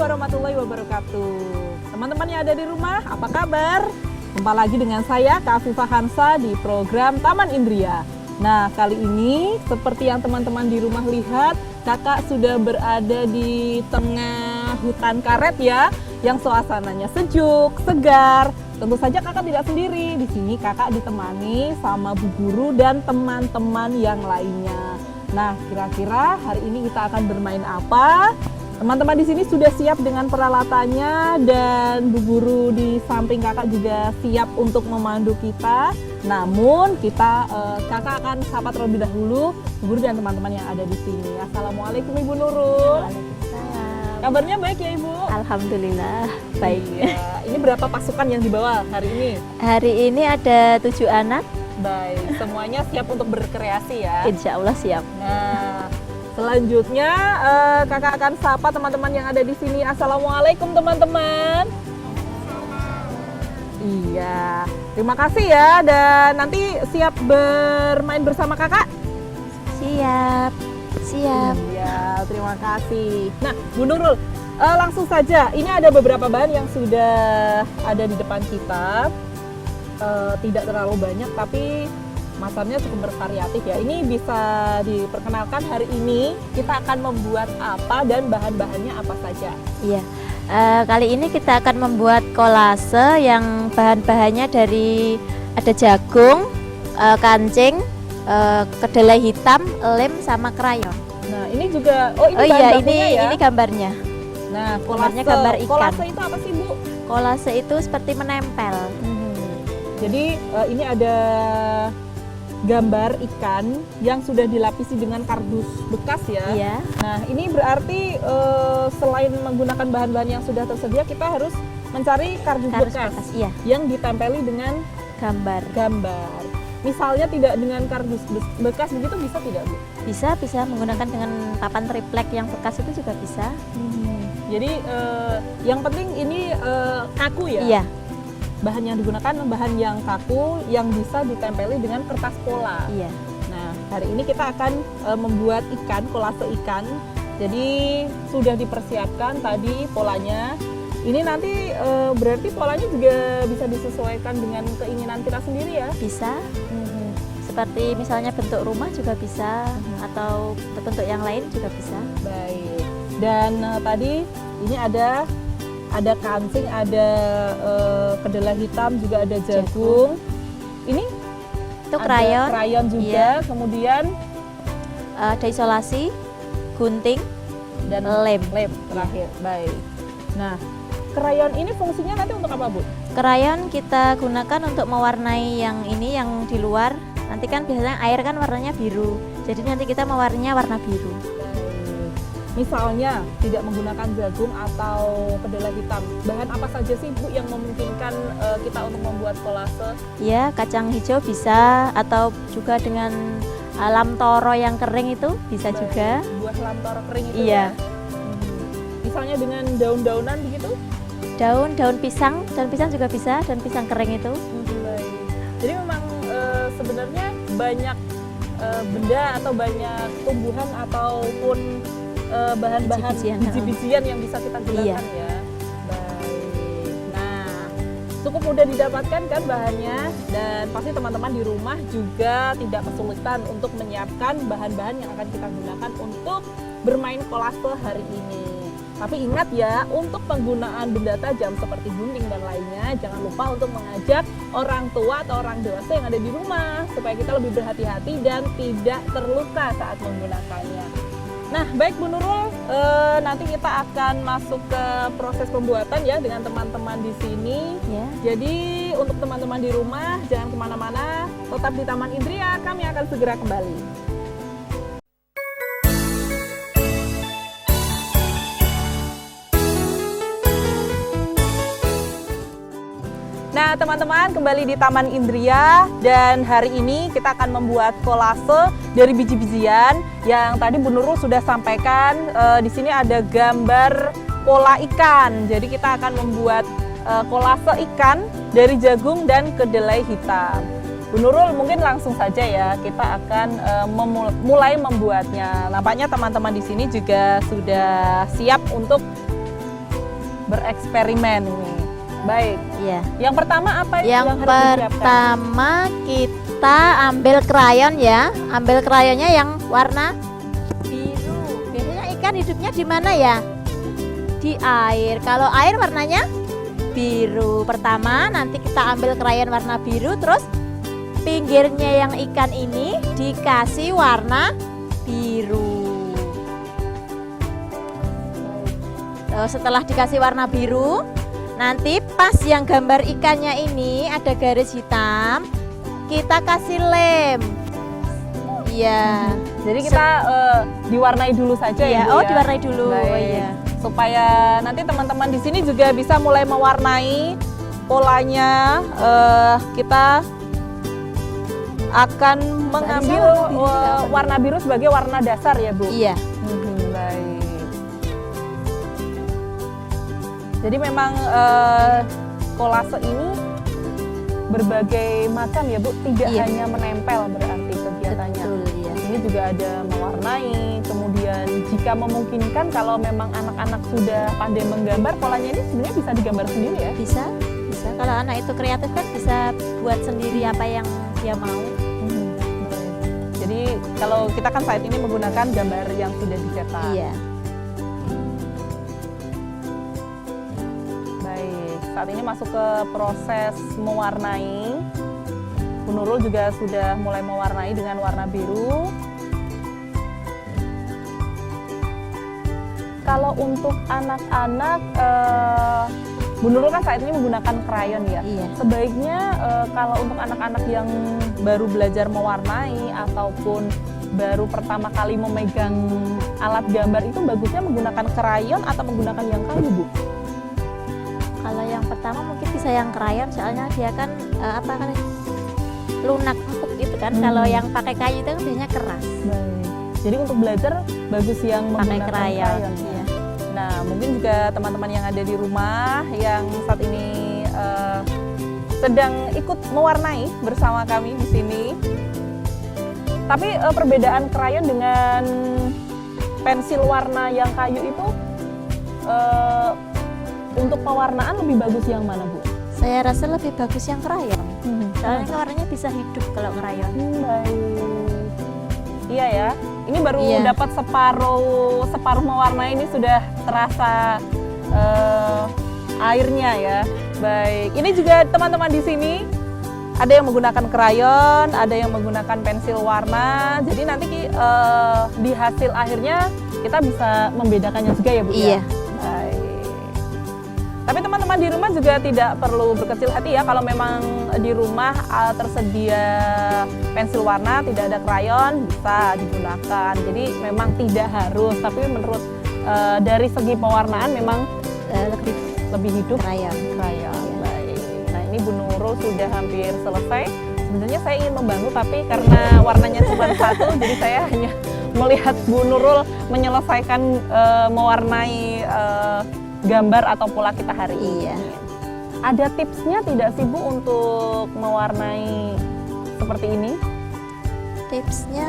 warahmatullahi wabarakatuh. Teman-teman yang ada di rumah, apa kabar? Jumpa lagi dengan saya, Kak Afifah Hansa di program Taman Indria. Nah, kali ini seperti yang teman-teman di rumah lihat, kakak sudah berada di tengah hutan karet ya, yang suasananya sejuk, segar. Tentu saja kakak tidak sendiri. Di sini kakak ditemani sama Bu Guru dan teman-teman yang lainnya. Nah, kira-kira hari ini kita akan bermain apa? Teman-teman di sini sudah siap dengan peralatannya dan Bu Guru di samping kakak juga siap untuk memandu kita. Namun kakak akan sapa terlebih dahulu Bu Guru dan teman-teman yang ada di sini. Assalamualaikum Ibu Nurul. Waalaikumsalam. Kabarnya baik ya Ibu? Alhamdulillah baik. Iya. Ini berapa pasukan yang dibawa hari ini? Hari ini ada 7 anak. Baik, semuanya siap untuk berkreasi ya? Insya Allah siap. Nah, selanjutnya kakak akan sapa teman-teman yang ada di sini. Assalamualaikum teman-teman. Iya, terima kasih ya. Dan nanti siap bermain bersama kakak? Siap. Siap. Iya, terima kasih. Nah, Bu Nurul, langsung saja. Ini ada beberapa bahan yang sudah ada di depan kita. Tidak terlalu banyak, tapi masarnya cukup bervariatif ya. Ini bisa diperkenalkan hari ini kita akan membuat apa dan bahan-bahannya apa saja. Iya. Kali ini kita akan membuat kolase yang bahan-bahannya dari ada jagung, kancing, kedelai hitam, lem sama krayon. Nah, ini juga ini iya, bahan bakunya ya. ini gambarnya. Nah, Gambarnya gambar ikan. Kolase itu apa sih, Bu? Kolase itu seperti menempel. Jadi ini ada gambar ikan yang sudah dilapisi dengan kardus bekas ya. Iya. Nah, ini berarti selain menggunakan bahan-bahan yang sudah tersedia, kita harus mencari kardus bekas Iya. yang ditempeli dengan Gambar. Misalnya tidak dengan kardus bekas begitu bisa tidak, Bu? Bisa menggunakan dengan papan triplek yang bekas itu juga bisa. Jadi yang penting ini kaku ya. Iya. Bahan yang digunakan bahan yang kaku yang bisa ditempeli dengan kertas pola. Iya. Nah, hari ini kita akan membuat kolase ikan. Jadi sudah dipersiapkan tadi polanya. Ini nanti berarti polanya juga bisa disesuaikan dengan keinginan kita sendiri ya? Bisa. Seperti misalnya bentuk rumah juga bisa, atau bentuk yang lain juga bisa. Baik. Dan tadi ini ada kancing, ada kedelai hitam, juga ada jagung. Ini Itu ada krayon juga, iya. kemudian Ada isolasi, gunting, dan lem. terakhir. Baik. Nah, krayon ini fungsinya nanti untuk apa, Bu? Krayon kita gunakan untuk mewarnai yang ini yang di luar. Nanti kan biasanya air kan warnanya biru. Jadi nanti kita mewarnainya warna biru. Misalnya tidak menggunakan jagung atau kedelai hitam, bahan apa saja sih Bu yang memungkinkan kita untuk membuat kolase? Ya, kacang hijau bisa, atau juga dengan lam toro yang kering itu bisa. Baik. Juga. Buah lam toro kering itu Iya. ya? Misalnya dengan daun-daunan begitu? Daun pisang juga bisa, daun pisang kering itu. Baik. Jadi memang sebenarnya banyak benda atau banyak tumbuhan ataupun bahan-bahan biji-bijian yang bisa kita gunakan. Iya. Ya. Baik. Nah, cukup mudah didapatkan kan bahannya, dan pasti teman-teman di rumah juga tidak kesulitan untuk menyiapkan bahan-bahan yang akan kita gunakan untuk bermain kolase hari ini. Tapi ingat ya, untuk penggunaan benda tajam seperti gunting dan lainnya, jangan lupa untuk mengajak orang tua atau orang dewasa yang ada di rumah supaya kita lebih berhati-hati dan tidak terluka saat menggunakannya. Nah, baik Bu Nurul, nanti kita akan masuk ke proses pembuatan ya dengan teman-teman di sini. Ya. Jadi untuk teman-teman di rumah jangan kemana-mana, tetap di Taman Indria, kami akan segera kembali. Nah teman-teman, kembali di Taman Indria, dan hari ini kita akan membuat kolase dari biji-bijian yang tadi Bu Nurul sudah sampaikan. Di sini ada gambar pola ikan, jadi kita akan membuat kolase ikan dari jagung dan kedelai hitam. Bu Nurul, mungkin langsung saja ya, kita akan mulai membuatnya. Nampaknya teman-teman di sini juga sudah siap untuk bereksperimen ini. Baik. Iya. Yang pertama apa Yang harus disiapkan? pertama kita ambil krayon ya. Ambil krayonnya yang warna biru. Biasanya ikan hidupnya di mana ya? Di air. Kalau air warnanya biru. Pertama nanti kita ambil krayon warna biru, terus pinggirnya yang ikan ini dikasih warna biru. Setelah dikasih warna biru, nanti pas yang gambar ikannya ini ada garis hitam, kita kasih lem. Iya. Jadi kita diwarnai dulu saja Iya, ya, Bu, oh ya? diwarnai dulu. Baik. Oh iya. Supaya nanti teman-teman di sini juga bisa mulai mewarnai polanya. Kita akan mengambil warna biru sebagai warna dasar ya, Bu. Iya. Baik. Jadi memang kolase ini berbagai macam ya, Bu. Tidak Iya. hanya menempel berarti kegiatannya. Betul ya. Ini juga ada mewarnai, kemudian jika memungkinkan kalau memang anak-anak sudah pandai menggambar, polanya ini sebenarnya bisa digambar sendiri ya? Bisa, bisa. Kalau anak itu kreatif kan bisa buat sendiri apa yang dia mau. Jadi kalau kita kan saat ini menggunakan gambar yang sudah dicetak. Iya. Baik, saat ini masuk ke proses mewarnai. Bu Nurul juga sudah mulai mewarnai dengan warna biru. Kalau untuk anak-anak, Bu Nurul kan saat ini menggunakan krayon ya. Iya. Sebaiknya kalau untuk anak-anak yang baru belajar mewarnai ataupun baru pertama kali memegang alat gambar itu bagusnya menggunakan krayon atau menggunakan yang kayu, Bu? Kalau yang pertama mungkin bisa yang krayon, soalnya dia kan lunak empuk gitu kan. Kalau yang pakai kayu itu kan biasanya keras. Baik. Jadi untuk belajar bagus yang Pakai menggunakan krayon. ya. Iya. Nah, mungkin juga teman-teman yang ada di rumah yang saat ini sedang ikut mewarnai bersama kami di sini. Tapi perbedaan krayon dengan pensil warna yang kayu itu untuk pewarnaan lebih bagus yang mana, Bu? Saya rasa lebih bagus yang krayon. Soalnya Kenapa? warnanya bisa hidup kalau krayon. Baik. Iya ya. Ini baru Iya. dapat separuh mewarnai, ini sudah terasa airnya ya. Baik. Ini juga teman-teman di sini ada yang menggunakan krayon, ada yang menggunakan pensil warna. Jadi nanti di hasil akhirnya kita bisa membedakannya juga ya, Bu? Iya. Ya? Baik. Tapi teman-teman di rumah juga tidak perlu berkecil hati ya kalau memang di rumah tersedia pensil warna, tidak ada krayon, bisa digunakan. Jadi memang tidak harus, tapi menurut dari segi pewarnaan memang lebih hidup Krayon. krayon. Baik. Nah, ini Bu Nurul sudah hampir selesai. Sebenarnya saya ingin membantu, tapi karena warnanya cuma satu, jadi saya hanya melihat Bu Nurul menyelesaikan mewarnai gambar atau pola kita hari ini. Iya. Ada tipsnya tidak sih, Bu, untuk mewarnai seperti ini? Tipsnya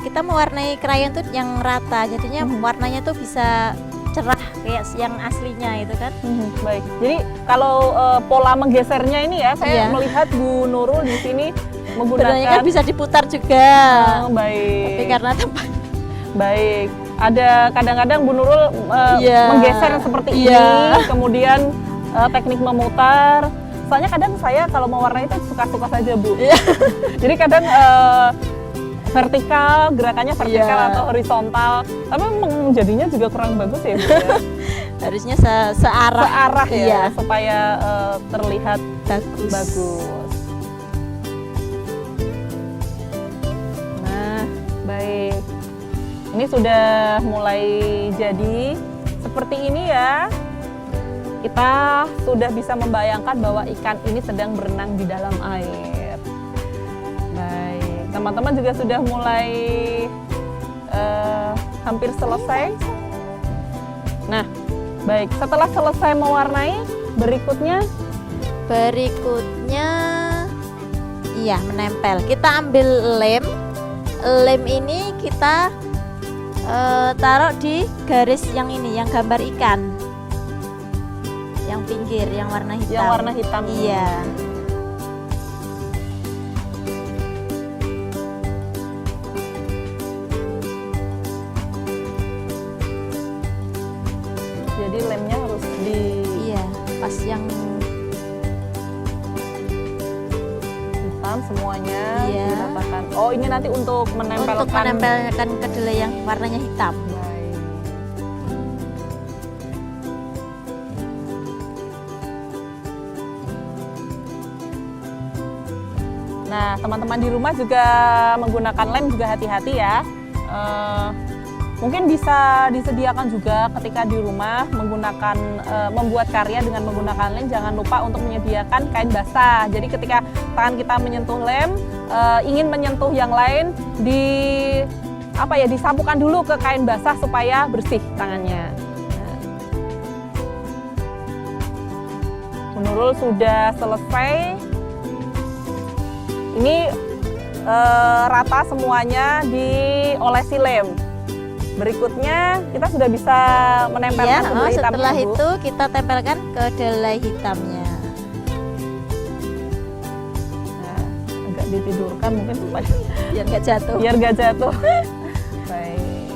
kita mewarnai krayon tuh yang rata, jadinya warnanya tuh bisa cerah kayak yang aslinya itu kan. Baik. Jadi kalau pola menggesernya ini ya, saya Iya. melihat Bu Nurul di sini Sebenarnya menggunakan. kan bisa diputar juga. Baik. Tapi karena tempat Baik. Ada kadang-kadang Bu Nurul Iya. menggeser seperti Iya. ini, kemudian teknik memutar. Soalnya kadang saya kalau mewarnai itu suka-suka saja, Bu. Iya. Jadi kadang vertikal, gerakannya vertikal Iya. atau horizontal. Tapi memang jadinya juga kurang bagus ya, Bu, ya. harusnya searah. Searah ya, Iya. supaya terlihat Bagus. bagus. Nah, baik. Ini sudah mulai jadi seperti ini ya. Kita sudah bisa membayangkan bahwa ikan ini sedang berenang di dalam air. Baik, teman-teman juga sudah mulai hampir selesai. Nah, baik. Setelah selesai mewarnai, berikutnya iya menempel. Kita ambil lem. Lem ini kita taruh di garis yang ini, yang gambar ikan. Yang pinggir, yang warna hitam. Yang warna hitam. Iya. Jadi lemnya harus di Iya, pas yang hitam semuanya Iya. diratakan. Oh, ini nanti untuk menempelkan kedelai yang warnanya hitam. Baik. Nah, teman-teman di rumah juga menggunakan lem juga hati-hati ya. Mungkin bisa disediakan juga ketika di rumah menggunakan membuat karya dengan menggunakan lem, jangan lupa untuk menyediakan kain basah. Jadi ketika tangan kita menyentuh lem, ingin menyentuh yang lain, disapukan dulu ke kain basah supaya bersih tangannya. Nah. Menurul sudah selesai. Ini rata semuanya diolesi lem. Berikutnya kita sudah bisa menempelkan kedelai hitamnya. Setelah Bu. itu kita tempelkan kedelai hitamnya. Nah, agak ditidurkan mungkin supaya Biar nggak jatuh. biar gak jatuh. Baik.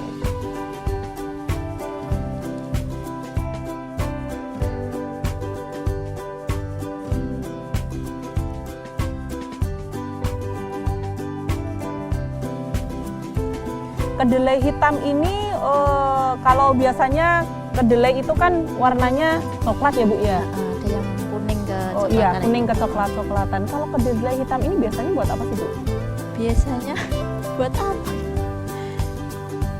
Kedelai hitam ini kalau biasanya kedelai itu kan warnanya coklat ya Bu ya? Ada yang kuning ke Oh iya, coklatan kuning itu. ke coklat-coklatan. Kalau kedelai hitam ini biasanya buat apa sih Bu? Biasanya buat apa?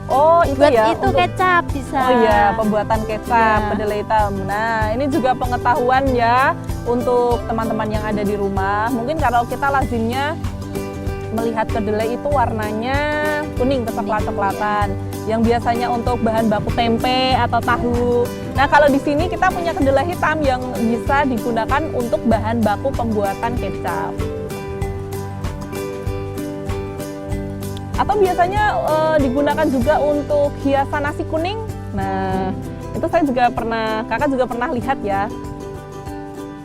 Oh itu Buat ya? itu kecap bisa. Oh iya, pembuatan kecap Iya. kedelai hitam. Nah, ini juga pengetahuan ya untuk teman-teman yang ada di rumah. Mungkin kalau kita lazimnya melihat kedelai itu warnanya kuning kecoklat-coklatan. Yang biasanya untuk bahan baku tempe atau tahu. Nah, kalau di sini kita punya kedelai hitam yang bisa digunakan untuk bahan baku pembuatan kecap. Atau biasanya digunakan juga untuk hiasan nasi kuning. Nah, itu kakak juga pernah lihat ya.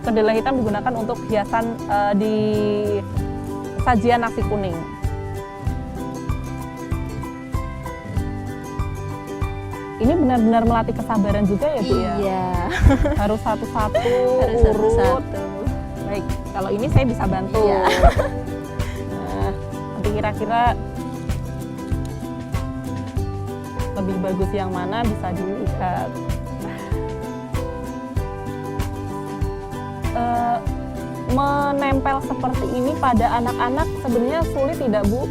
Kedelai hitam digunakan untuk hiasan di sajian nasi kuning. Ini benar-benar melatih kesabaran juga ya Bu ya? Iya. Harus satu-satu, Harus urut. satu-satu. Baik, kalau ini saya bisa bantu. Iya. Nah, nanti kira-kira lebih bagus yang mana bisa dilihat. Menempel seperti ini pada anak-anak sebenarnya sulit tidak Bu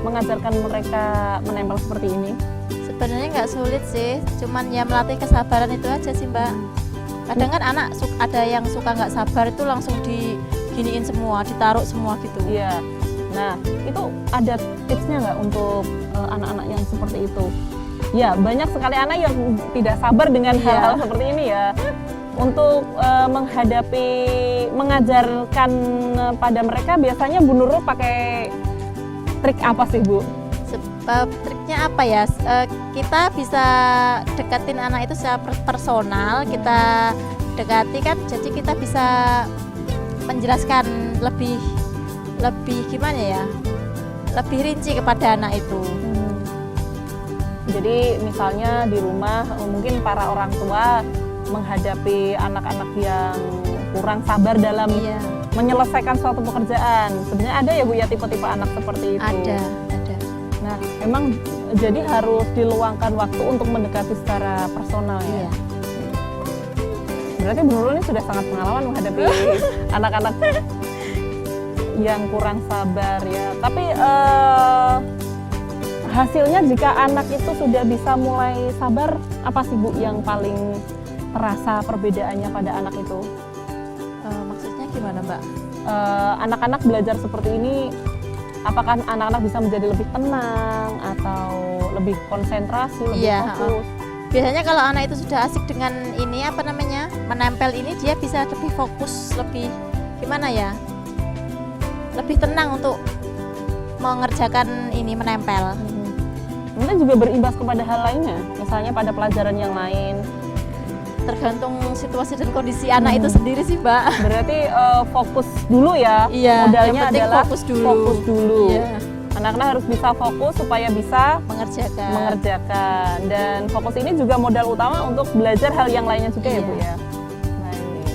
mengajarkan mereka menempel seperti ini? Sebenarnya nggak sulit sih, cuman ya melatih kesabaran itu aja sih Mbak. Kadang kan anak ada yang suka nggak sabar itu langsung diginiin semua, ditaruh semua gitu. Iya. Nah, itu ada tipsnya nggak untuk anak-anak yang seperti itu? Ya, banyak sekali anak yang tidak sabar dengan Iya. hal-hal seperti ini ya. Untuk mengajarkan pada mereka biasanya Bu Nurul pakai trik apa sih Bu? Triknya apa ya? Kita bisa deketin anak itu secara personal, kita dekati kan, jadi kita bisa menjelaskan lebih gimana ya? Lebih rinci kepada anak itu. Jadi misalnya di rumah mungkin para orang tua menghadapi anak-anak yang kurang sabar dalam Iya, menyelesaikan suatu pekerjaan. Sebenarnya ada ya Bu ya tipe-tipe anak seperti itu. ada. Nah, memang jadi harus diluangkan waktu untuk mendekati secara personal ya. Iya. Berarti Bu Nurul ini sudah sangat pengalaman menghadapi anak-anak yang kurang sabar ya. Tapi hasilnya jika anak itu sudah bisa mulai sabar, apa sih Bu yang paling terasa perbedaannya pada anak itu? Maksudnya gimana Mbak? Anak-anak belajar seperti ini, apakah anak-anak bisa menjadi lebih tenang atau lebih konsentrasi, lebih Iya, fokus? Biasanya kalau anak itu sudah asik dengan ini menempel ini, dia bisa lebih fokus, lebih gimana ya? Lebih tenang untuk mengerjakan ini menempel. Mungkin juga berimbas kepada hal lainnya, misalnya pada pelajaran yang lain. tergantung situasi dan kondisi anak itu sendiri sih, Mbak. Berarti fokus dulu ya. Iya, Modalnya yang penting adalah fokus dulu. Fokus dulu. Iya. Anak-anak harus bisa fokus supaya bisa mengerjakan. Dan fokus ini juga modal utama untuk belajar hal yang lainnya juga ya Iya. Bu ya. Baik.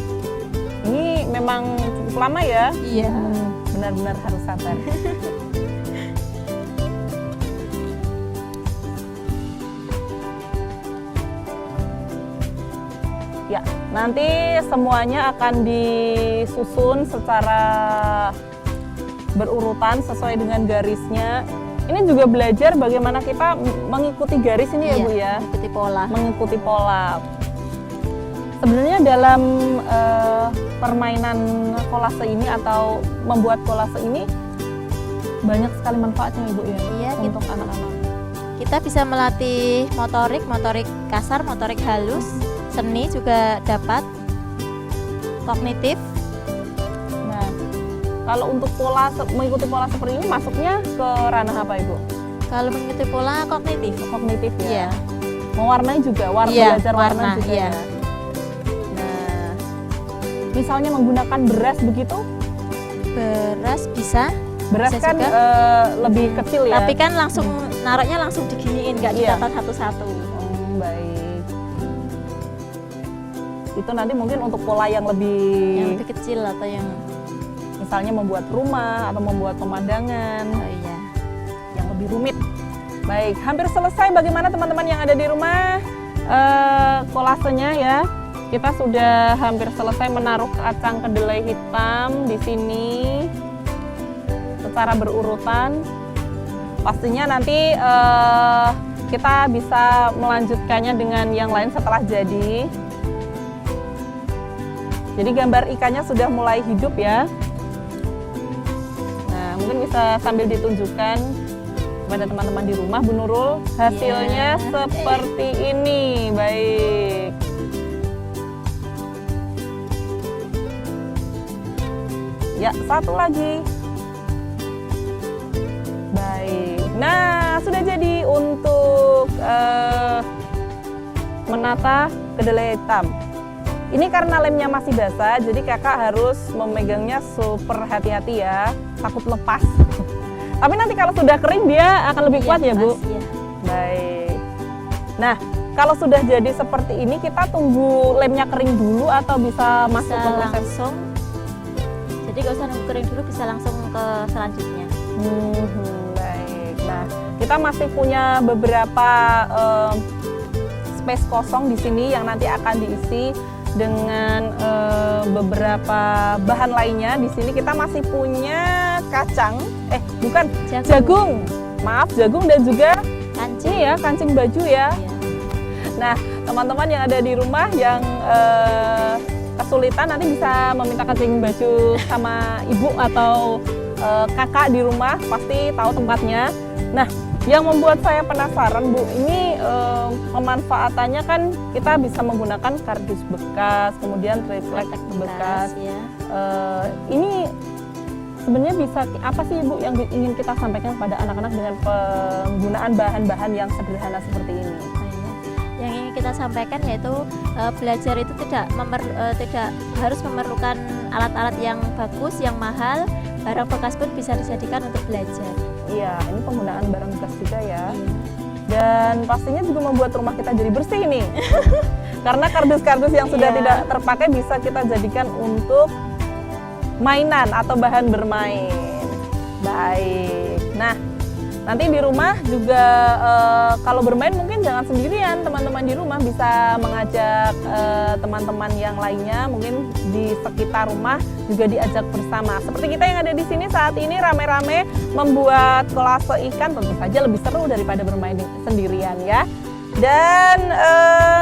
Ini memang cukup lama ya. Iya. Benar-benar harus sabar. Ya, nanti semuanya akan disusun secara berurutan sesuai dengan garisnya. Ini juga belajar bagaimana kita mengikuti garis ini ya Iya, Bu ya. mengikuti pola. Mengikuti pola. Sebenarnya dalam permainan kolase ini atau membuat kolase ini banyak sekali manfaatnya Ibu ya. Iya, untuk anak-anak. Kita bisa melatih motorik kasar, motorik halus, seni juga dapat, kognitif. Nah, kalau untuk mengikuti pola seperti ini masuknya ke ranah apa Ibu? Kalau mengikuti pola kognitif. Kognitif ya. Iya. Mewarnai juga, Iya, belajar warna juga iya. ya. Nah, misalnya menggunakan beras begitu, Beras bisa. beras Bisa kan juga. lebih kecil ya. Tapi kan langsung naruhnya langsung diginiin, nggak Iya. dicatat satu-satu. Baik. Itu nanti mungkin untuk pola yang Yang lebih, lebih kecil atau yang misalnya membuat rumah atau membuat pemandangan oh iya. yang lebih rumit. Baik, hampir selesai. Bagaimana teman-teman yang ada di rumah kolasenya ya? Kita sudah hampir selesai menaruh kacang kedelai hitam di sini secara berurutan. Pastinya nanti kita bisa melanjutkannya dengan yang lain setelah jadi. Jadi gambar ikannya sudah mulai hidup ya. Nah, mungkin bisa sambil ditunjukkan kepada teman-teman di rumah, Bu Nurul. Hasilnya Iya. seperti ini. Baik. Ya, satu lagi. Baik. Nah, sudah jadi untuk menata kedelai hitam. Ini karena lemnya masih basah, jadi kakak harus memegangnya super hati-hati ya, takut lepas. Tapi nanti kalau sudah kering dia akan lebih kuat ya Bu? Iya. Baik. Nah, kalau sudah jadi seperti ini kita tunggu lemnya kering dulu atau bisa masuk Bisa ke proses? langsung. Jadi nggak usah nunggu kering dulu, bisa langsung ke selanjutnya. Baik. Nah, kita masih punya beberapa space kosong di sini yang nanti akan diisi dengan beberapa bahan lainnya. Di sini kita masih punya jagung. Maaf, jagung dan juga Kancing. ini ya kancing baju ya. Iya. Nah, teman-teman yang ada di rumah yang kesulitan nanti bisa meminta kancing baju sama ibu atau kakak di rumah, pasti tahu tempatnya. Nah, yang membuat saya penasaran Bu, ini pemanfaatannya kan kita bisa menggunakan kardus bekas, kemudian triplek bekas. Ya. Ini sebenarnya bisa apa sih Ibu yang ingin kita sampaikan kepada anak-anak dengan penggunaan bahan-bahan yang sederhana seperti ini? Yang ingin kita sampaikan yaitu belajar itu tidak harus memerlukan alat-alat yang bagus, yang mahal. Barang bekas pun bisa dijadikan untuk belajar. Iya, ini penggunaan barang bekas juga ya. Iya. Dan pastinya juga membuat rumah kita jadi bersih nih. Karena kardus-kardus yang sudah Iya. tidak terpakai bisa kita jadikan untuk mainan atau bahan bermain. Baik. Nah, nanti di rumah juga kalau bermain mungkin jangan sendirian, teman-teman di rumah bisa mengajak teman-teman yang lainnya, mungkin di sekitar rumah juga diajak bersama. Seperti kita yang ada di sini saat ini rame-rame membuat kolase ikan, tentu saja lebih seru daripada bermain sendirian ya. Dan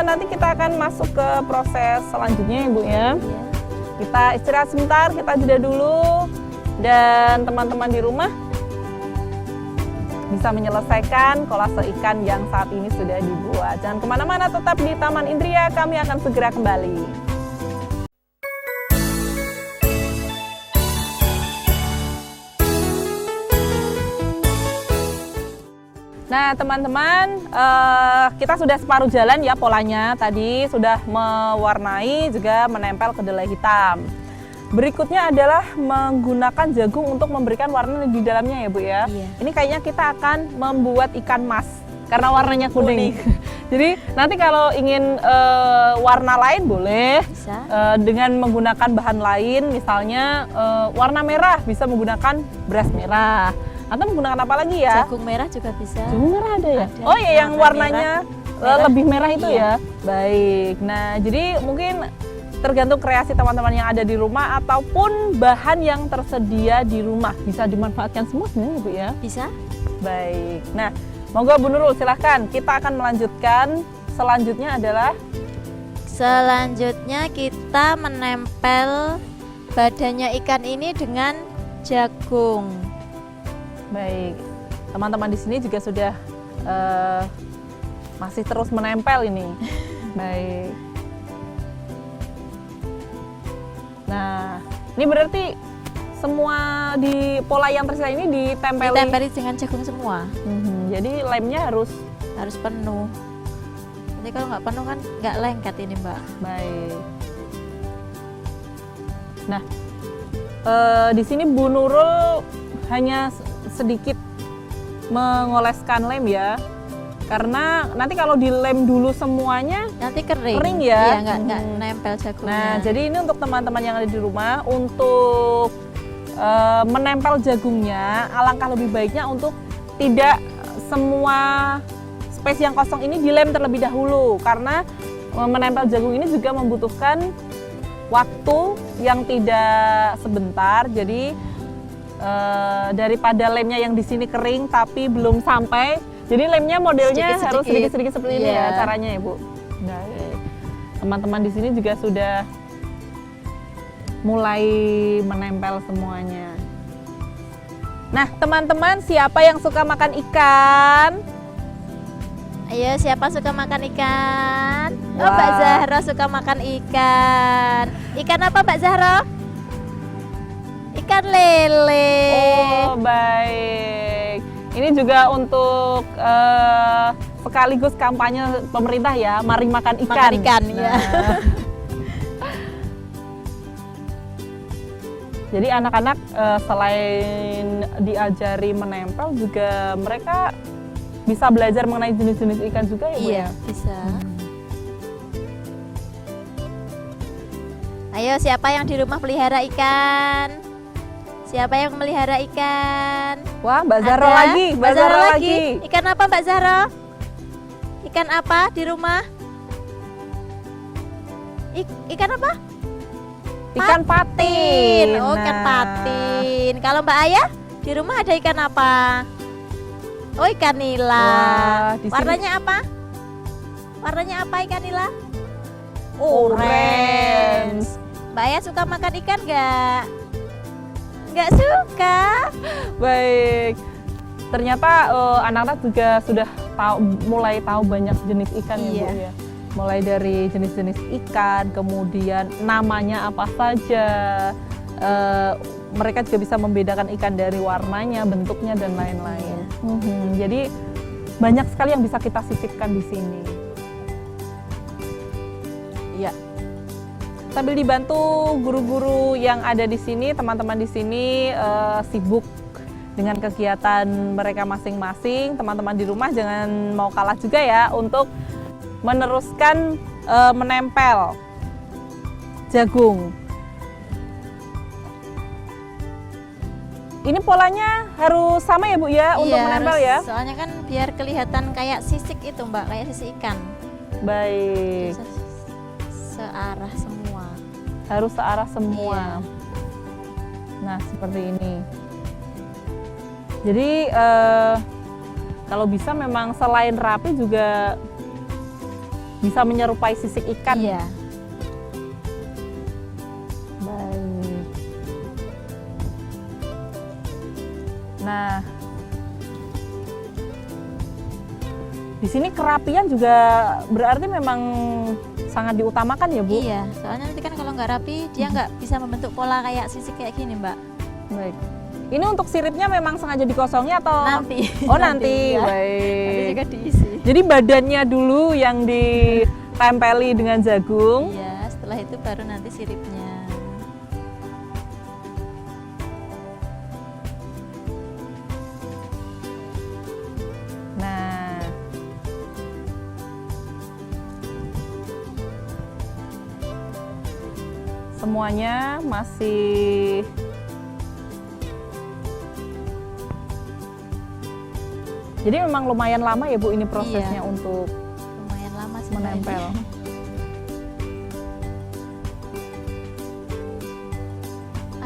nanti kita akan masuk ke proses selanjutnya Ibu ya. Iya. Kita istirahat sebentar, kita jeda dulu. Dan teman-teman di rumah bisa menyelesaikan kolase ikan yang saat ini sudah dibuat. Jangan kemana-mana, tetap di Taman Indria, kami akan segera kembali. Nah, teman-teman, kita sudah separuh jalan ya polanya. Tadi sudah mewarnai juga menempel kedelai hitam. Berikutnya adalah menggunakan jagung untuk memberikan warna di dalamnya ya Bu ya. Iya. Ini kayaknya kita akan membuat ikan mas karena warnanya kuning. Jadi nanti kalau ingin warna lain boleh. Bisa. Dengan menggunakan bahan lain, misalnya warna merah bisa menggunakan beras merah. Atau menggunakan apa lagi ya? Jagung merah juga bisa. Jagung merah ada ya? Ada. Oh iya, yang Warna warnanya merah. lebih merah itu Iya. ya? Baik, nah jadi mungkin tergantung kreasi teman-teman yang ada di rumah ataupun bahan yang tersedia di rumah. Bisa dimanfaatkan semua sebenarnya Bu ya? Bisa. Baik, nah monggo Bu Nurul silahkan, kita akan melanjutkan. Selanjutnya adalah Selanjutnya kita menempel badannya ikan ini dengan jagung. baik, teman-teman di sini juga sudah masih terus menempel ini. Baik. Nah, ini berarti semua di pola yang tersisa ini ditempeli. Ditempeli dengan jagung semua. Jadi lemnya harus Harus penuh. Nanti kalau nggak penuh kan nggak lengket ini Mbak. baik. Nah, di sini Bu Nurul hanya sedikit mengoleskan lem ya, karena nanti kalau dilem dulu semuanya. Nanti kering. Kering ya? Iya, nggak nempel jagungnya. Nah, jadi ini untuk teman-teman yang ada di rumah untuk menempel jagungnya, alangkah lebih baiknya untuk tidak semua space yang kosong ini dilem terlebih dahulu, karena menempel jagung ini juga membutuhkan waktu yang tidak sebentar. Jadi daripada lemnya yang di sini kering tapi belum sampai, jadi lemnya modelnya harus sedikit-sedikit seperti ini ya Iya. caranya ya Bu. Nah, teman-teman di sini juga sudah mulai menempel semuanya. Nah, teman-teman, siapa yang suka makan ikan? Ayo, siapa suka makan ikan? Oh, Wah. Mbak Zahra suka makan ikan. Ikan apa Mbak Zahra? Ikan lele. Oh, baik. Ini juga untuk sekaligus kampanye pemerintah ya, mari makan ikan. Makan ikan, ya. Jadi anak-anak selain diajari menempel juga mereka bisa belajar mengenai jenis-jenis ikan juga ya Bu Iya, ya? bisa. Ayo, siapa yang di rumah pelihara ikan? Siapa yang melihara ikan? Wah, Mbak Zahra Ada? lagi, Mbak Zahra lagi. Ikan apa Mbak Zahra? Ikan apa di rumah? Ikan apa? Ikan patin. Oh, ikan Nah, patin. Kalau Mbak Ayah di rumah ada ikan apa? Oh, ikan nila. Wah, di sini- Warnanya apa? Warnanya apa ikan nila? Orange. Mbak Ayah suka makan ikan nggak? Nggak suka. Baik. Ternyata anak-anak juga sudah mulai tahu banyak jenis ikan ya Bu Iya. ya. Mulai dari jenis-jenis ikan, kemudian namanya apa saja. Mereka juga bisa membedakan ikan dari warnanya, bentuknya dan lain-lain. Jadi banyak sekali yang bisa kita sisipkan di sini. Iya. Sambil dibantu guru-guru yang ada di sini, teman-teman di sini sibuk dengan kegiatan mereka masing-masing. Teman-teman di rumah jangan mau kalah juga ya untuk meneruskan menempel jagung. Ini polanya harus sama ya Bu ya untuk Iya, menempel harus. ya. Soalnya kan biar kelihatan kayak sisik itu Mbak, kayak sisik ikan. Baik, Searah semua. harus searah semua. Iya. Nah, seperti ini. Jadi kalau bisa memang selain rapi juga bisa menyerupai sisik ikan. Iya. Baik. Nah, di sini kerapian juga berarti memang sangat diutamakan ya Bu? Iya, soalnya nanti kan kalau nggak rapi dia nggak bisa membentuk pola kayak sisik kayak gini Mbak. Baik. Ini untuk siripnya memang sengaja dikosongi atau Nanti. Oh, nanti. ya. Baik. Nanti juga diisi. Jadi badannya dulu yang ditempeli dengan jagung. Iya, setelah itu baru nanti siripnya. Nah, semuanya masih jadi memang lumayan lama ya Bu ini prosesnya Iya. untuk Lumayan lama sih menempel. ini.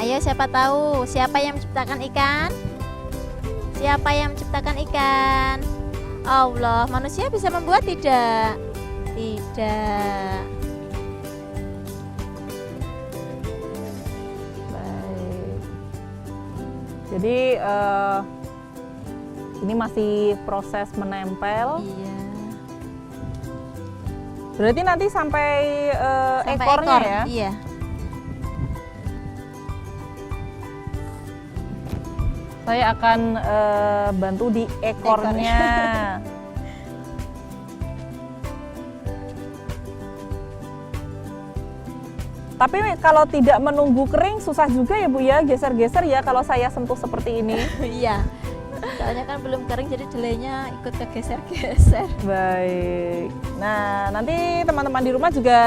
Ayo, siapa tahu siapa yang menciptakan ikan? Siapa yang menciptakan ikan? Allah. Manusia bisa membuat tidak? Tidak. Baik. Jadi ini masih proses menempel. Iya. Berarti nanti sampai, Sampai ekornya ekor. ya? Iya. Saya akan bantu di ekornya. Tapi kalau tidak menunggu kering susah juga ya Bu ya, geser-geser ya kalau saya sentuh seperti ini. Iya. Soalnya kan belum kering jadi delaynya ikut kegeser-geser. Baik. Nah, nanti teman-teman di rumah juga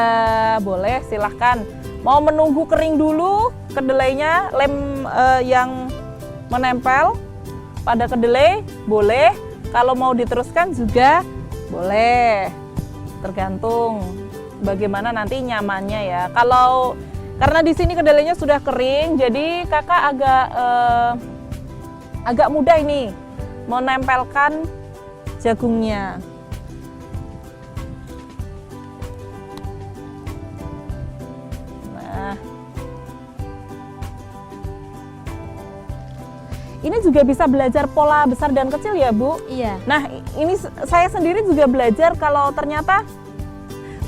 boleh silahkan mau menunggu kering dulu kedelainya, lem yang menempel pada kedelai boleh. Kalau mau diteruskan juga boleh. Tergantung bagaimana nanti nyamannya ya. Kalau karena di sini kedelainya sudah kering, jadi kakak agak mudah ini menempelkan jagungnya. Nah, ini juga bisa belajar pola besar dan kecil ya Bu. Iya. Nah, ini saya sendiri juga belajar kalau ternyata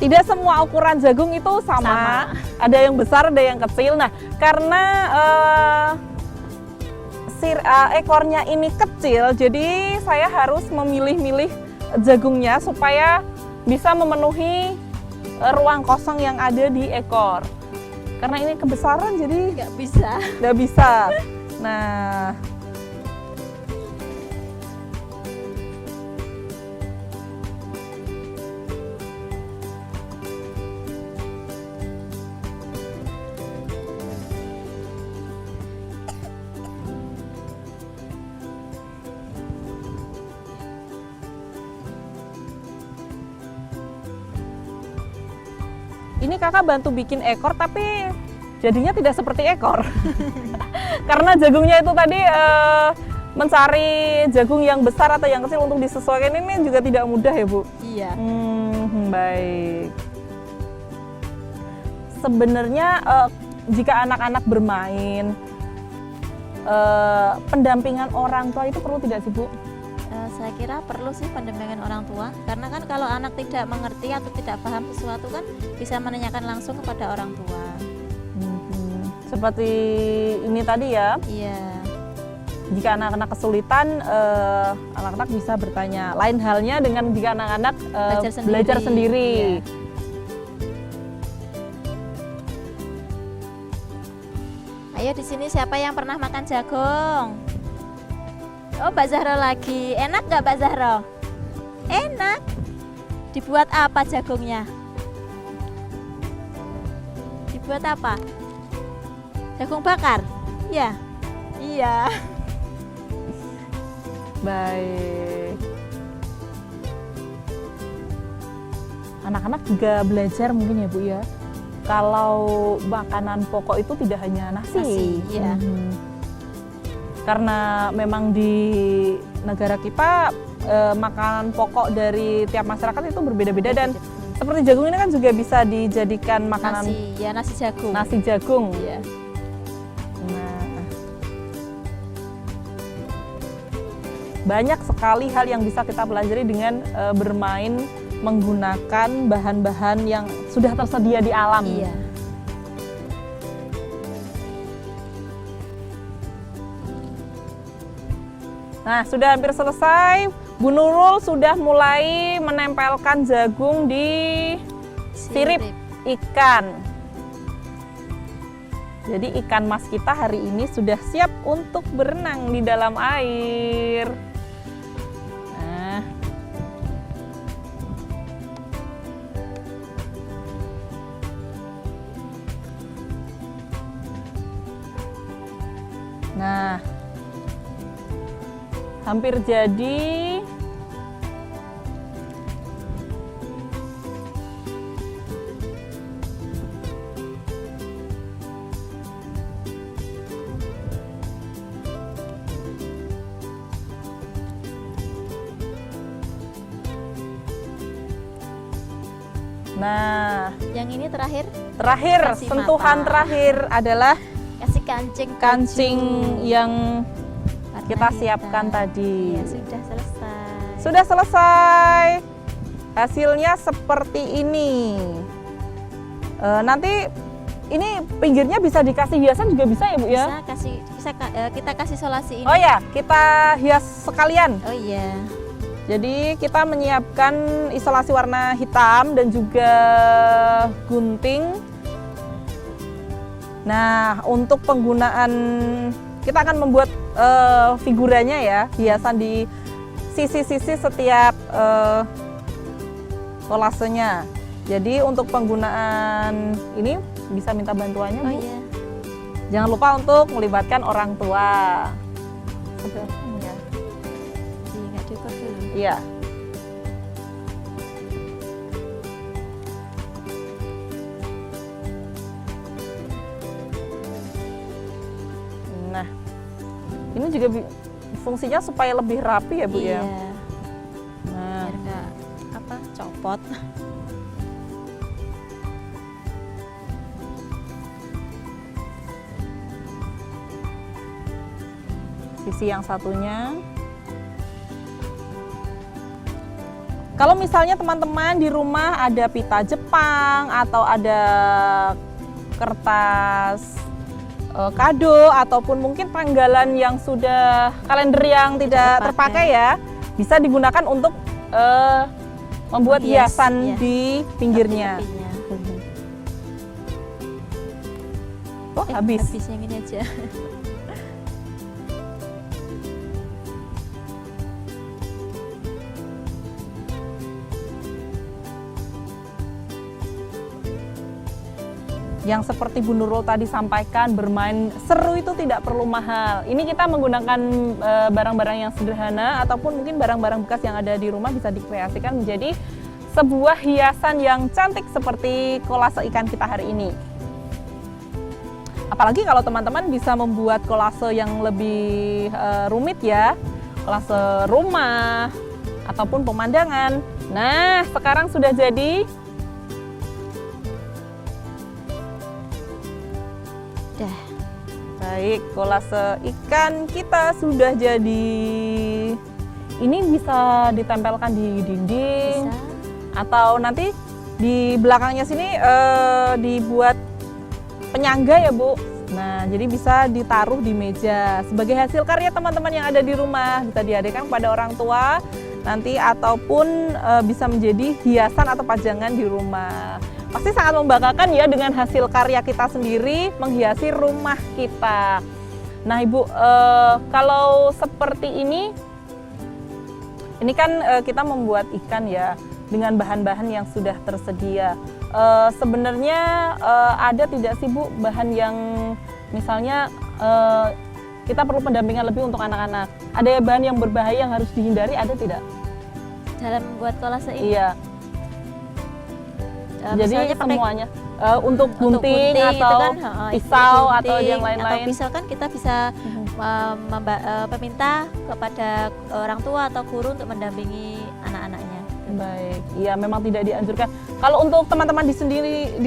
tidak semua ukuran jagung itu sama. Ada yang besar, ada yang kecil. Nah, karena ekornya ini kecil, jadi saya harus memilih-milih jagungnya supaya bisa memenuhi ruang kosong yang ada di ekor. Karena ini kebesaran, jadi Nggak bisa. nggak bisa. Nah, ini kakak bantu bikin ekor, tapi jadinya tidak seperti ekor. Karena jagungnya itu tadi mencari jagung yang besar atau yang kecil untuk disesuaikan ini juga tidak mudah ya Bu. Iya. Baik. Sebenarnya jika anak-anak bermain, pendampingan orang tua itu perlu tidak sih Bu? Saya kira perlu sih pendampingan orang tua, karena kan kalau anak tidak mengerti atau tidak paham sesuatu kan bisa menanyakan langsung kepada orang tua. Seperti ini tadi ya, Iya. jika anak-anak kesulitan, anak-anak bisa bertanya. Lain halnya dengan jika anak-anak belajar sendiri. Iya. Ayo, di sini siapa yang pernah makan jagung? Oh, Mbak Zahra lagi. Enak nggak Mbak Zahra? Enak. Dibuat apa jagungnya? Dibuat apa? Jagung bakar? Ya. Iya. Baik. Anak-anak juga belajar mungkin ya Bu ya. Kalau makanan pokok itu tidak hanya nasi. Nasi, iya. Karena memang di negara kita makanan pokok dari tiap masyarakat itu berbeda-beda, dan seperti jagung ini kan juga bisa dijadikan makanan Nasi, ya nasi jagung. nasi jagung. Iya. Nah, banyak sekali hal yang bisa kita pelajari dengan bermain menggunakan bahan-bahan yang sudah tersedia di alam. Iya. Nah, sudah hampir selesai. Bu Nurul sudah mulai menempelkan jagung di sirip ikan. Jadi ikan mas kita hari ini sudah siap untuk berenang di dalam air. Nah, hampir jadi. Nah, yang ini terakhir kasih sentuhan mata. terakhir adalah kasih kancing yang warna kita hitam. siapkan tadi. Ya, sudah selesai. Sudah selesai. Hasilnya seperti ini. Nanti ini pinggirnya bisa dikasih hiasan juga bisa ya Bu ya? Kita kasih solasi ini. Oh ya, kita hias sekalian. Oh iya. Jadi kita menyiapkan isolasi warna hitam dan juga gunting. Nah, untuk penggunaan kita akan membuat figuranya ya, hiasan di sisi-sisi setiap kolasenya. Jadi untuk penggunaan ini bisa minta bantuannya Bu. Oh iya. Jangan lupa untuk melibatkan orang tua. Sudah ya. Nggak cukup dulu. Iya. Nah, ini juga fungsinya supaya lebih rapi ya Bu Iya. ya. Nah, Biar nggak copot. sisi yang satunya. Kalau misalnya teman-teman di rumah ada pita Jepang atau ada kertas kado ataupun mungkin tanggalan yang sudah kalender yang tidak terpakai ya, bisa digunakan untuk membuat Menghias, hiasan ya. di pinggirnya. Tepi-tepinya. Oh, habis. Habis yang ini aja. Yang seperti Bu Nurul tadi sampaikan, bermain seru itu tidak perlu mahal. Ini kita menggunakan barang-barang yang sederhana ataupun mungkin barang-barang bekas yang ada di rumah bisa dikreasikan menjadi sebuah hiasan yang cantik seperti kolase ikan kita hari ini. Apalagi kalau teman-teman bisa membuat kolase yang lebih rumit ya, kolase rumah ataupun pemandangan. Nah, sekarang sudah jadi. Baik, kolase ikan kita sudah jadi. Ini bisa ditempelkan di dinding Bisa. atau nanti di belakangnya sini dibuat penyangga ya Bu. Nah, jadi bisa ditaruh di meja sebagai hasil karya teman-teman yang ada di rumah. Bisa dihadiahkan kepada orang tua nanti ataupun bisa menjadi hiasan atau pajangan di rumah. Pasti sangat membanggakan ya dengan hasil karya kita sendiri menghiasi rumah kita. Nah Ibu, kalau seperti ini kan kita membuat ikan ya dengan bahan-bahan yang sudah tersedia. Sebenarnya ada tidak sih Bu bahan yang misalnya kita perlu pendampingan lebih untuk anak-anak? Ada bahan yang berbahaya yang harus dihindari, ada tidak? Dalam membuat kolase ini? Iya. Jadi misalnya semuanya untuk gunting atau pisau atau yang lain-lain. Atau pisau kan kita bisa meminta kepada orang tua atau guru untuk mendampingi anak-anaknya. Baik, iya memang tidak dianjurkan. Kalau untuk teman-teman di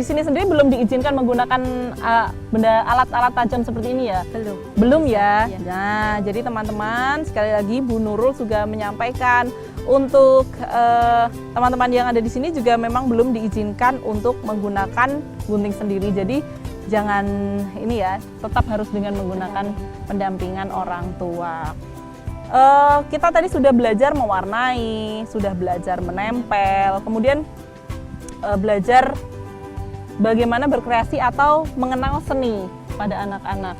sini sendiri belum diizinkan menggunakan alat-alat tajam seperti ini ya? Belum ya? Iya. Nah, jadi teman-teman sekali lagi Bu Nurul juga menyampaikan untuk teman-teman yang ada di sini juga memang belum diizinkan untuk menggunakan gunting sendiri. Jadi jangan ini ya, tetap harus dengan menggunakan pendampingan orang tua. kita tadi sudah belajar mewarnai, sudah belajar menempel, kemudian belajar bagaimana berkreasi atau mengenal seni pada anak-anak.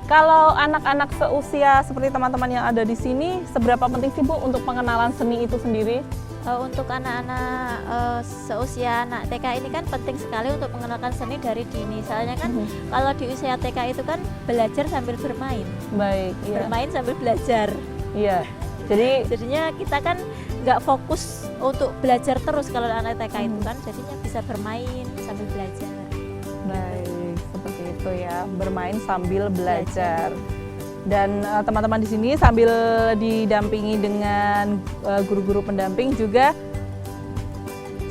Kalau anak-anak seusia seperti teman-teman yang ada di sini, seberapa penting sih Bu untuk pengenalan seni itu sendiri? Untuk anak-anak seusia anak TK ini kan penting sekali untuk mengenalkan seni dari dini. Soalnya kan kalau di usia TK itu kan belajar sambil bermain. Baik, iya. Bermain sambil belajar. Iya. Jadinya kita kan nggak fokus untuk belajar terus kalau anak TK itu kan, jadinya bisa bermain sambil belajar. Baik, seperti itu ya, bermain sambil belajar. Dan teman-teman di sini sambil didampingi dengan guru-guru pendamping juga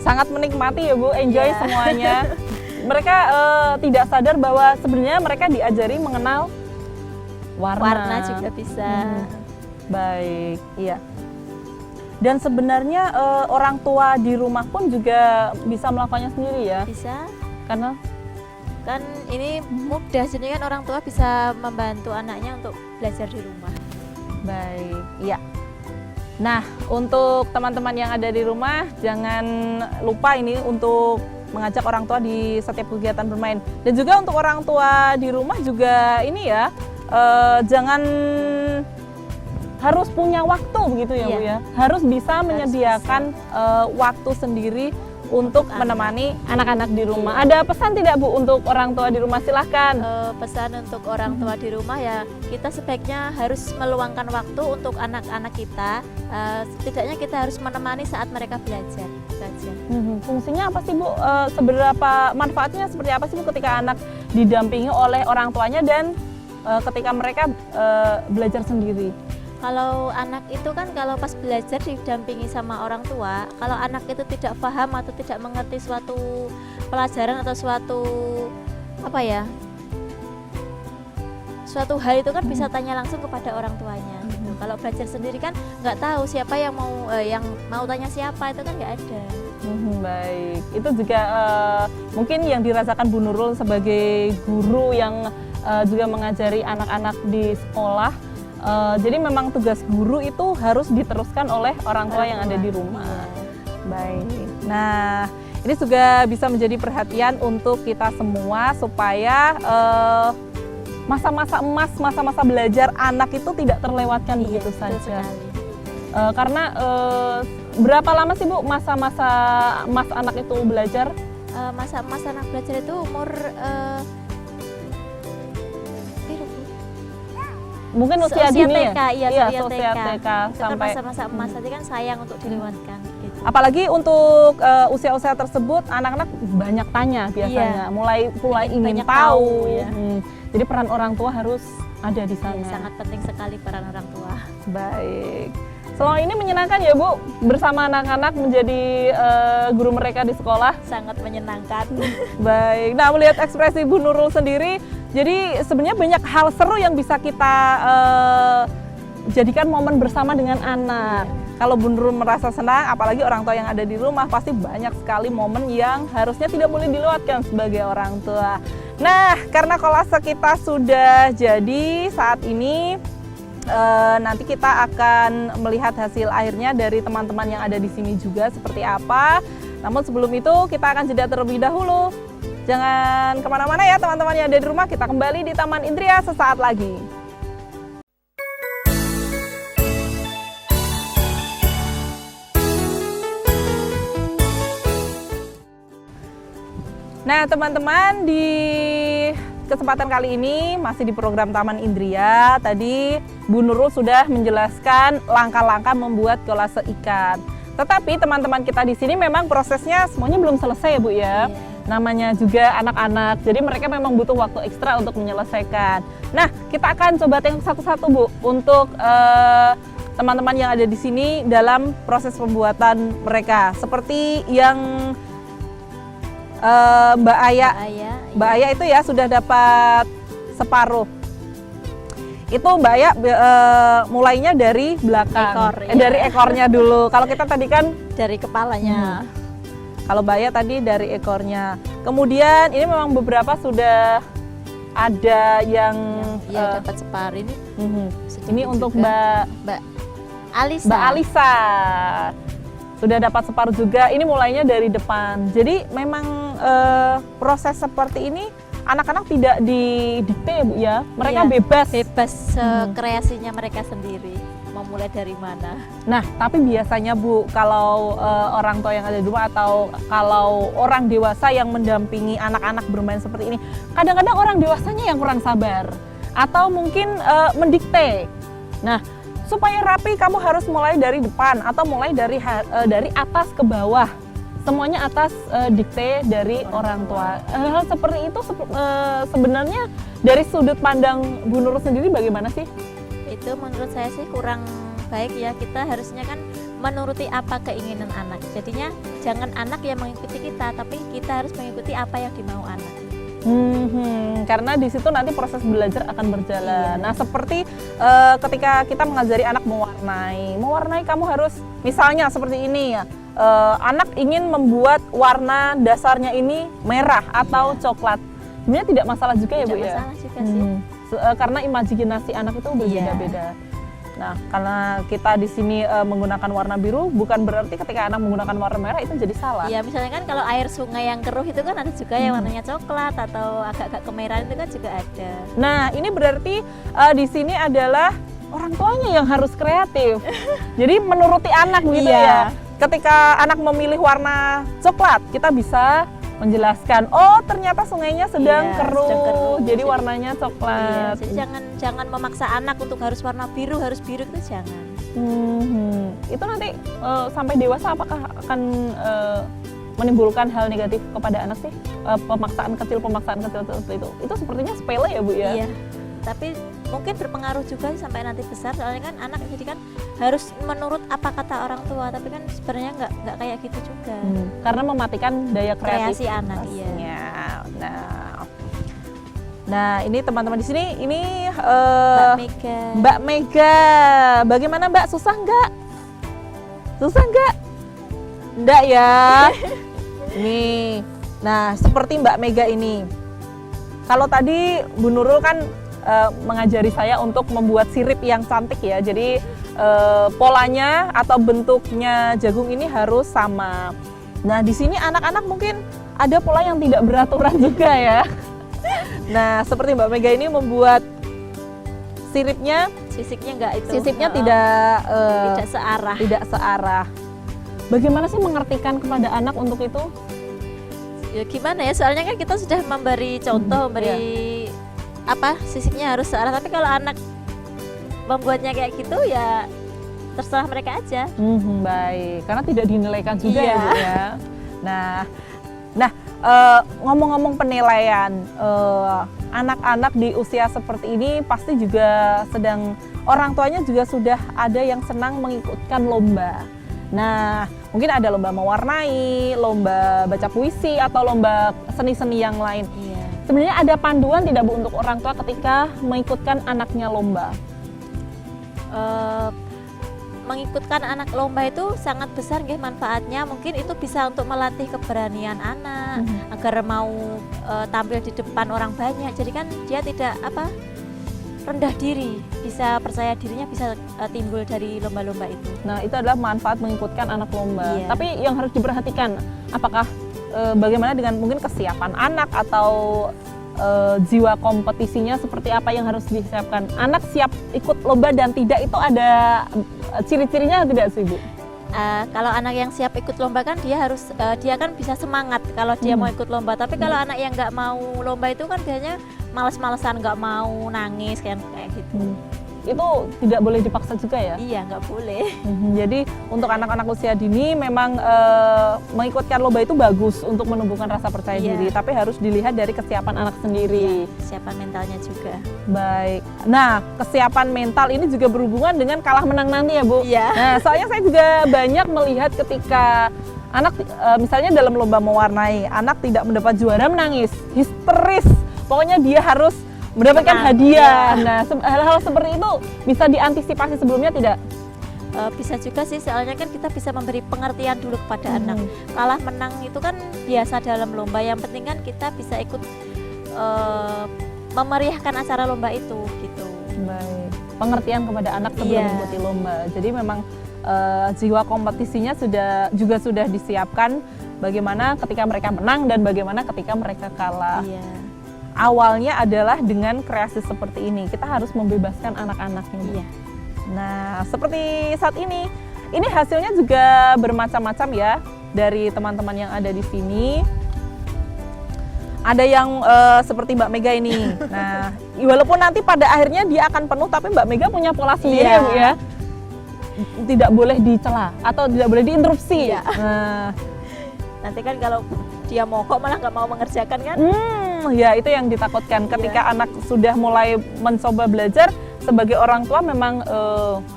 sangat menikmati ya Bu, enjoy semuanya. Mereka tidak sadar bahwa sebenarnya mereka diajari mengenal warna juga bisa. Baik, iya. Dan sebenarnya orang tua di rumah pun juga bisa melakukannya sendiri ya? Bisa. Karena kan ini mudah, jadi kan orang tua bisa membantu anaknya untuk belajar di rumah. Baik, iya. Nah, untuk teman-teman yang ada di rumah, jangan lupa ini untuk mengajak orang tua di setiap kegiatan bermain. Dan juga untuk orang tua di rumah juga ini ya, jangan harus punya waktu begitu ya Bu ya. Harus bisa menyediakan waktu sendiri untuk menemani anak-anak di rumah. Ada pesan tidak Bu untuk orang tua di rumah? Silahkan. Pesan untuk orang tua di rumah ya, kita sebaiknya harus meluangkan waktu untuk anak-anak kita. Setidaknya kita harus menemani saat mereka belajar. Fungsinya apa sih Bu? Seberapa manfaatnya seperti apa sih Bu ketika anak didampingi oleh orang tuanya dan ketika mereka belajar sendiri? Kalau anak itu kan kalau pas belajar didampingi sama orang tua, kalau anak itu tidak paham atau tidak mengerti suatu pelajaran atau suatu hal itu kan bisa tanya langsung kepada orang tuanya. Gitu. Kalau belajar sendiri kan nggak tahu siapa yang mau tanya siapa, itu kan nggak ada. Baik, itu juga mungkin yang dirasakan Bu Nurul sebagai guru yang juga mengajari anak-anak di sekolah. Jadi memang tugas guru itu harus diteruskan oleh orang tua yang ada di rumah. Baik. Nah, ini juga bisa menjadi perhatian untuk kita semua supaya masa-masa emas, masa-masa belajar anak itu tidak terlewatkan begitu saja. Karena berapa lama sih Bu masa-masa emas anak itu belajar? Masa-masa anak belajar itu umur mungkin usia dini TK, ya? Usia TK sampai masa-masa emas tadi kan sayang untuk dilewatkan gitu. Apalagi untuk usia-usia tersebut anak-anak banyak tanya biasanya, mulai ingin tahu ya. Jadi peran orang tua harus ada di sana. Sangat penting sekali peran orang tua. Baik. Selama ini menyenangkan ya Bu bersama anak-anak menjadi guru mereka di sekolah? Sangat menyenangkan. Baik. Nah, melihat ekspresi Bu Nurul sendiri, jadi sebenarnya banyak hal seru yang bisa kita jadikan momen bersama dengan anak. Kalau Bu Nurul merasa senang, apalagi orang tua yang ada di rumah, pasti banyak sekali momen yang harusnya tidak boleh dilewatkan sebagai orang tua. Nah, karena kolase kita sudah jadi saat ini, nanti kita akan melihat hasil akhirnya dari teman-teman yang ada di sini juga seperti apa. Namun sebelum itu kita akan jeda terlebih dahulu. Jangan kemana-mana ya teman-teman yang ada di rumah, kita kembali di Taman Indria sesaat lagi. Nah teman-teman, di kesempatan kali ini masih di program Taman Indria. Tadi Bu Nurul sudah menjelaskan langkah-langkah membuat kolase ikan. Tetapi teman-teman kita di sini memang prosesnya semuanya belum selesai ya Bu ya. Namanya juga anak-anak, jadi mereka memang butuh waktu ekstra untuk menyelesaikan. Nah, kita akan coba tengok satu-satu Bu untuk teman-teman yang ada di sini dalam proses pembuatan mereka. Seperti yang Mbak Aya itu ya sudah dapat separuh. Itu Mbak Aya mulainya dari belakang, dari ekornya dulu. Kalau kita tadi kan dari kepalanya. Kalau Mbak Aya tadi dari ekornya. Kemudian ini memang beberapa sudah ada yang dapat separuh ini. Ini untuk Mbak Alisa. Mbak Alisa. Sudah dapat separuh juga. Ini mulainya dari depan. Jadi memang proses seperti ini anak-anak tidak didikte ya Bu ya. Mereka Iya, bebas. bebas kreasinya mereka sendiri. Mau mulai dari mana? Nah, tapi biasanya Bu, kalau orang tua yang ada di rumah atau kalau orang dewasa yang mendampingi anak-anak bermain seperti ini, kadang-kadang orang dewasanya yang kurang sabar atau mungkin mendikte. Nah, supaya rapi kamu harus mulai dari depan atau mulai dari atas ke bawah. Semuanya atas dikte dari orang tua. Hal seperti itu sebenarnya dari sudut pandang Bu Nurul sendiri bagaimana sih? Itu menurut saya sih kurang baik ya. Kita harusnya kan menuruti apa keinginan anak. Jadinya jangan anak yang mengikuti kita, tapi kita harus mengikuti apa yang dimau anak. Karena di situ nanti proses belajar akan berjalan. Iya. Nah, seperti ketika kita mengajari anak mewarnai kamu harus misalnya seperti ini ya. Anak ingin membuat warna dasarnya ini merah atau coklat. Sebenarnya tidak masalah juga ya Bu Tidak ya. masalah juga sih. Karena imajinasi anak itu berbeda-beda. Nah, karena kita di sini menggunakan warna biru, bukan berarti ketika anak menggunakan warna merah itu jadi salah. Ya misalnya kan kalau air sungai yang keruh itu kan ada juga yang warnanya coklat atau agak-agak kemerahan itu kan juga ada. Nah, ini berarti di sini adalah orang tuanya yang harus kreatif. Jadi menuruti anak begitu ya. Ketika anak memilih warna coklat, kita bisa menjelaskan, oh ternyata sungainya sedang keruh, jadi warnanya coklat. Jadi jangan memaksa anak untuk harus warna biru, harus biru itu jangan. Itu nanti sampai dewasa apakah akan menimbulkan hal negatif kepada anak sih? Pemaksaan kecil seperti itu. Itu sepertinya sepele ya Bu ya? Iya, tapi mungkin berpengaruh juga sampai nanti besar, soalnya kan anak jadi kan harus menurut apa kata orang tua, tapi kan sebenarnya nggak kayak gitu juga. Karena mematikan daya kreasi anak. Iya. Nah ini teman-teman di sini ini Mbak Mega. Bagaimana Mbak? Susah nggak? Nggak ya. Nih. Nah seperti Mbak Mega ini. Kalau tadi Bu Nurul kan mengajari saya untuk membuat sirip yang cantik ya. Jadi polanya atau bentuknya jagung ini harus sama. Nah di sini anak-anak mungkin ada pola yang tidak beraturan juga ya. Nah seperti Mbak Mega ini membuat siripnya, sisipnya tidak searah. Bagaimana sih mengertikan kepada anak untuk itu? Ya gimana ya, soalnya kan kita sudah memberi contoh, sisipnya harus searah, tapi kalau anak membuatnya kayak gitu ya terserah mereka aja. Baik, karena tidak dinilaikan juga ya Bu ya. Nah, ngomong-ngomong penilaian, anak-anak di usia seperti ini pasti juga orang tuanya juga sudah ada yang senang mengikutkan lomba. Nah, mungkin ada lomba mewarnai, lomba baca puisi, atau lomba seni-seni yang lain. Iya. Sebenarnya ada panduan tidak Bu untuk orang tua ketika mengikutkan anaknya lomba? Mengikutkan anak lomba itu sangat besar manfaatnya. Mungkin itu bisa untuk melatih keberanian anak agar mau tampil di depan orang banyak. Jadi kan dia tidak rendah diri, bisa percaya dirinya bisa timbul dari lomba-lomba itu. Nah itu adalah manfaat mengikutkan anak lomba. Iya. Tapi yang harus diperhatikan, apakah bagaimana dengan mungkin kesiapan anak atau jiwa kompetisinya seperti apa yang harus disiapkan? Anak siap ikut lomba dan tidak itu ada ciri-cirinya tidak sih Bu? Kalau anak yang siap ikut lomba kan dia kan bisa semangat kalau dia mau ikut lomba. Tapi kalau anak yang nggak mau lomba itu kan biasanya males-malesan, nggak mau, nangis kayak gitu. Itu tidak boleh dipaksa juga ya? Iya, nggak boleh. Jadi untuk anak-anak usia dini memang mengikutkan lomba itu bagus untuk menumbuhkan rasa percaya diri, tapi harus dilihat dari kesiapan anak sendiri. Kesiapan mentalnya juga. Baik. Nah, kesiapan mental ini juga berhubungan dengan kalah menang nanti ya Bu? Iya. Nah, soalnya saya juga banyak melihat ketika anak misalnya dalam lomba mewarnai, anak tidak mendapat juara menangis, histeris. Pokoknya dia harus mendapatkan hadiah. Nah, hal-hal seperti itu bisa diantisipasi sebelumnya tidak? Bisa juga sih, soalnya kan kita bisa memberi pengertian dulu kepada anak. Kalah menang itu kan biasa dalam lomba. Yang penting kan kita bisa ikut memeriahkan acara lomba itu gitu. Baik. pengertian kepada anak sebelum Iya. mengikuti lomba. Jadi memang jiwa kompetisinya sudah disiapkan, bagaimana ketika mereka menang dan bagaimana ketika mereka kalah. Iya. Awalnya adalah dengan kreasi seperti ini, kita harus membebaskan anak-anak ini. Iya. Nah, seperti saat ini hasilnya juga bermacam-macam ya dari teman-teman yang ada di sini. Ada yang seperti Mbak Mega ini. Nah, walaupun nanti pada akhirnya dia akan penuh, tapi Mbak Mega punya pola sendiri Iya. ya, Bu ya. Tidak boleh dicela atau tidak boleh diinterupsi. Iya. Nah, Nanti kan kalau dia mogok malah nggak mau mengerjakan kan? ya itu yang ditakutkan ketika anak sudah mulai mencoba belajar. Sebagai orang tua memang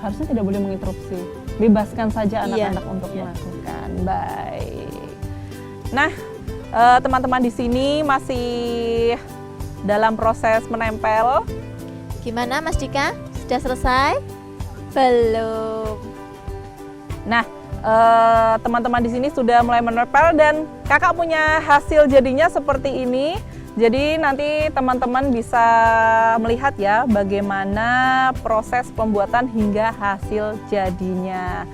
harusnya tidak boleh menginterupsi. Bebaskan saja anak-anak untuk melakukan. Baik. Nah, teman-teman di sini masih dalam proses menempel. Gimana Mas Dika? Sudah selesai? Belum. Nah, teman-teman di sini sudah mulai menempel dan kakak punya hasil jadinya seperti ini. Jadi nanti teman-teman bisa melihat ya bagaimana proses pembuatan hingga hasil jadinya.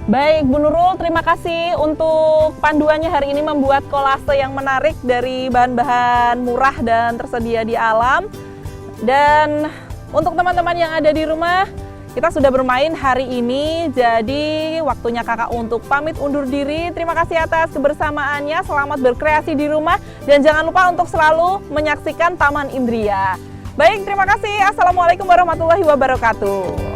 Baik, Bu Nurul, terima kasih untuk panduannya hari ini membuat kolase yang menarik dari bahan-bahan murah dan tersedia di alam. Dan untuk teman-teman yang ada di rumah, kita sudah bermain hari ini, jadi waktunya kakak untuk pamit undur diri. Terima kasih atas kebersamaannya, selamat berkreasi di rumah, dan jangan lupa untuk selalu menyaksikan Taman Indria. Baik, terima kasih. Assalamualaikum warahmatullahi wabarakatuh.